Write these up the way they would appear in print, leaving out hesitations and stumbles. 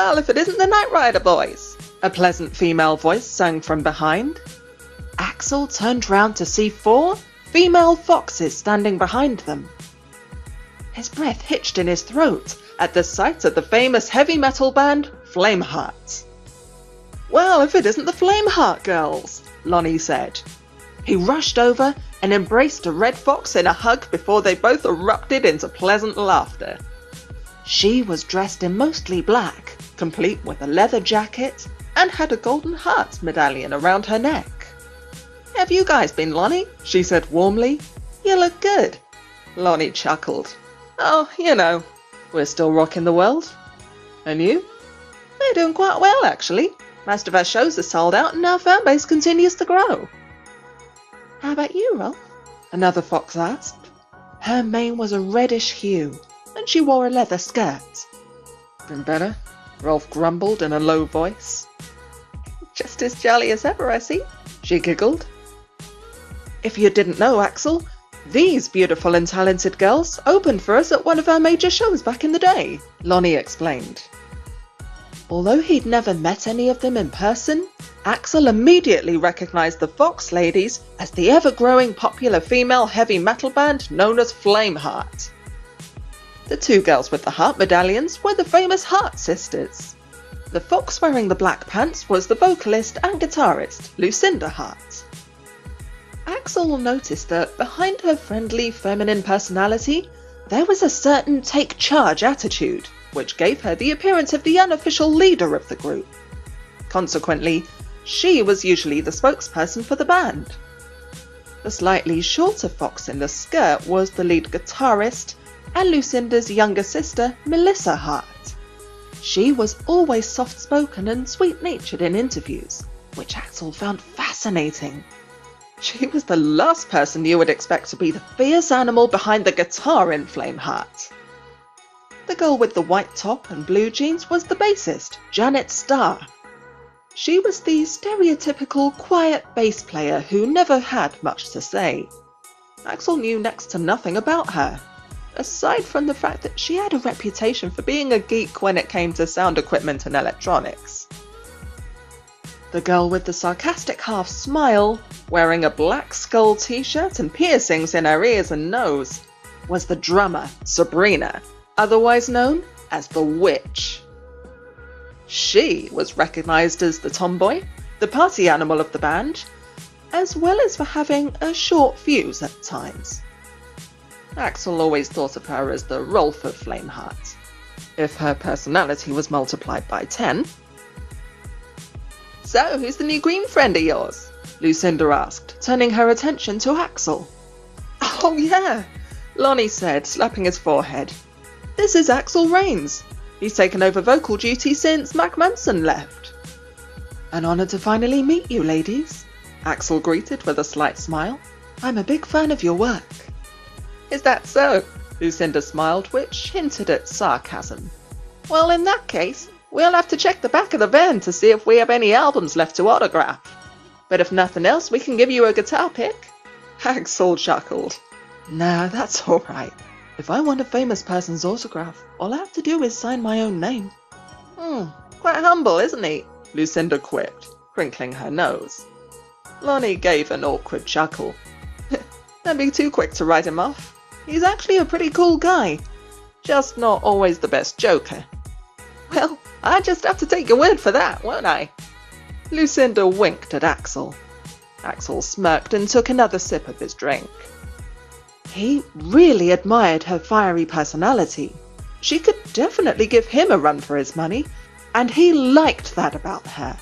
Well, if it isn't the Nightrider boys, a pleasant female voice sang from behind. Axel turned round to see 4 female foxes standing behind them. His breath hitched in his throat at the sight of the famous heavy metal band Flameheart. Well, if it isn't the Flameheart girls, Lonnie said. He rushed over and embraced a red fox in a hug before they both erupted into pleasant laughter. She was dressed in mostly black, complete with a leather jacket, and had a golden heart medallion around her neck. Have you guys been, Lonnie? She said warmly. You look good. Lonnie chuckled. Oh, you know, we're still rocking the world. And you? We're doing quite well, actually. Most of our shows are sold out and our fan base continues to grow. How about you, Rolf? Another fox asked. Her mane was a reddish hue, and she wore a leather skirt. Been better? Rolf grumbled in a low voice. Just as jolly as ever, I see, she giggled. If you didn't know, Axel, these beautiful and talented girls opened for us at one of our major shows back in the day, Lonnie explained. Although he'd never met any of them in person, Axel immediately recognized the Fox Ladies as the ever-growing popular female heavy metal band known as Flameheart. The 2 girls with the heart medallions were the famous Heart Sisters. The fox wearing the black pants was the vocalist and guitarist, Lucinda Hart. Axel noticed that behind her friendly, feminine personality, there was a certain take-charge attitude, which gave her the appearance of the unofficial leader of the group. Consequently, she was usually the spokesperson for the band. The slightly shorter fox in the skirt was the lead guitarist and Lucinda's younger sister, Melissa Hart. She was always soft-spoken and sweet-natured in interviews, which Axel found fascinating. She was the last person you would expect to be the fierce animal behind the guitar in Flameheart. The girl with the white top and blue jeans was the bassist, Janet Starr. She was the stereotypical quiet bass player who never had much to say. Axel knew next to nothing about her, aside from the fact that she had a reputation for being a geek when it came to sound equipment and electronics. The girl with the sarcastic half smile, wearing a black skull t-shirt and piercings in her ears and nose, was the drummer, Sabrina, otherwise known as the Witch. She was recognised as the tomboy, the party animal of the band, as well as for having a short fuse at times. Axel always thought of her as the Rolf of Flameheart, if her personality was multiplied by 10. So, who's the new green friend of yours? Lucinda asked, turning her attention to Axel. Oh yeah, Lonnie said, slapping his forehead. This is Axel Rains. He's taken over vocal duty since Mac Manson left. An honour to finally meet you, ladies, Axel greeted with a slight smile. I'm a big fan of your work. Is that so? Lucinda smiled, which hinted at sarcasm. Well, in that case, we'll have to check the back of the van to see if we have any albums left to autograph. But if nothing else, we can give you a guitar pick. Axel chuckled. Nah, that's all right. If I want a famous person's autograph, all I have to do is sign my own name. Quite humble, isn't he? Lucinda quipped, crinkling her nose. Lonnie gave an awkward chuckle. Don't be too quick to write him off. He's actually a pretty cool guy. Just not always the best joker. Well, I just have to take your word for that, won't I? Lucinda winked at Axel. Axel smirked and took another sip of his drink. He really admired her fiery personality. She could definitely give him a run for his money, and he liked that about her.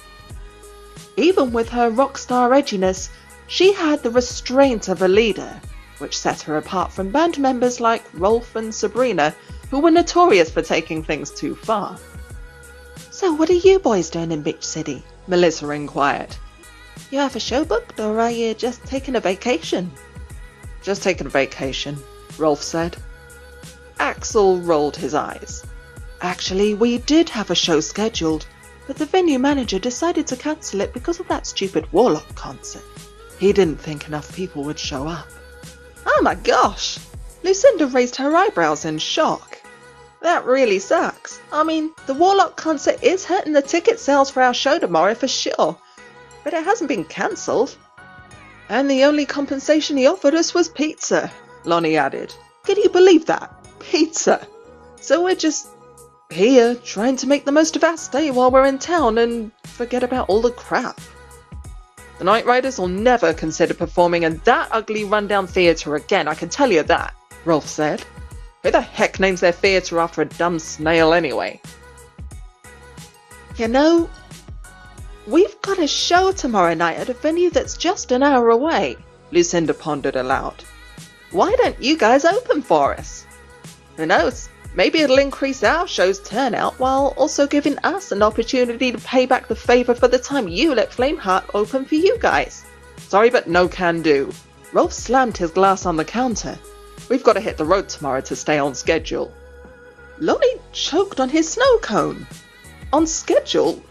Even with her rock star edginess, she had the restraint of a leader, which set her apart from band members like Rolf and Sabrina, who were notorious for taking things too far. So what are you boys doing in Beach City? Melissa inquired. You have a show booked, or are you just taking a vacation? Just taking a vacation, Rolf said. Axel rolled his eyes. Actually, we did have a show scheduled, but the venue manager decided to cancel it because of that stupid Warlock concert. He didn't think enough people would show up. Oh my gosh! Lucinda raised her eyebrows in shock. That really sucks. Ax. I mean, the Warlock concert is hurting the ticket sales for our show tomorrow for sure, but it hasn't been cancelled. And the only compensation he offered us was pizza, Lonnie added. Can you believe that? Pizza. So we're just here trying to make the most of our stay while we're in town and forget about all the crap. The Nightriders will never consider performing in that ugly rundown theatre again, I can tell you that, Rolf said. Who the heck names their theatre after a dumb snail anyway? You know, we've got a show tomorrow night at a venue that's just an hour away, Lucinda pondered aloud. Why don't you guys open for us? Who knows, maybe it'll increase our show's turnout while also giving us an opportunity to pay back the favour for the time you let Flameheart open for you guys. Sorry, but no can do. Rolf slammed his glass on the counter. We've got to hit the road tomorrow to stay on schedule. Lonnie choked on his snow cone. On schedule?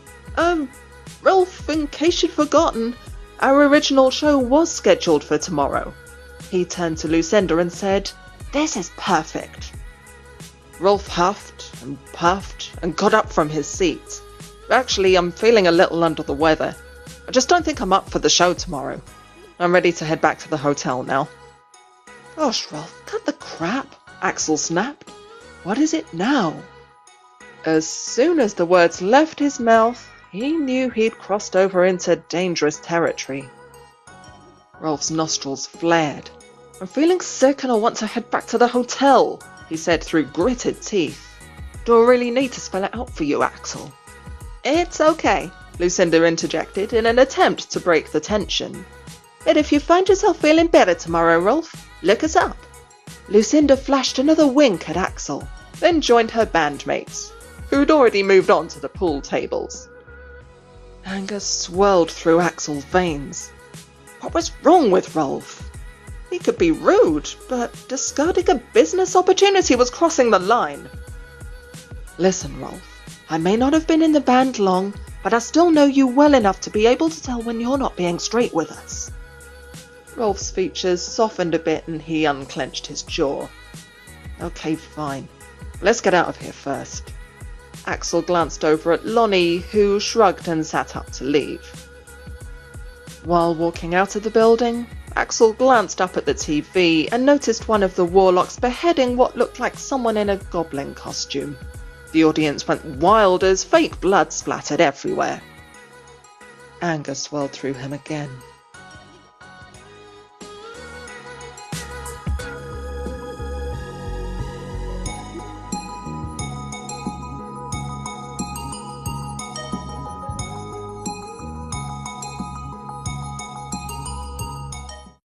Rolf, in case you'd forgotten, our original show was scheduled for tomorrow. He turned to Lucinda and said, "This is perfect." Rolf huffed and puffed and got up from his seat. Actually, I'm feeling a little under the weather. I just don't think I'm up for the show tomorrow. I'm ready to head back to the hotel now. Gosh, Rolf, cut the crap, Axel snapped. What is it now? As soon as the words left his mouth, he knew he'd crossed over into dangerous territory. Rolf's nostrils flared. I'm feeling sick and I want to head back to the hotel, he said through gritted teeth. Do I really need to spell it out for you, Axel? It's okay, Lucinda interjected in an attempt to break the tension. But if you find yourself feeling better tomorrow, Rolf, look us up. Lucinda flashed another wink at Axel, then joined her bandmates, who'd already moved on to the pool tables. Anger swirled through Axel's veins. What was wrong with Rolf? He could be rude, but discarding a business opportunity was crossing the line. Listen, Rolf, I may not have been in the band long, but I still know you well enough to be able to tell when you're not being straight with us. Rolf's features softened a bit and he unclenched his jaw. Okay, fine. Let's get out of here first. Axel glanced over at Lonnie, who shrugged and sat up to leave. While walking out of the building, Axel glanced up at the TV and noticed one of the warlocks beheading what looked like someone in a goblin costume. The audience went wild as fake blood splattered everywhere. Anger swelled through him again.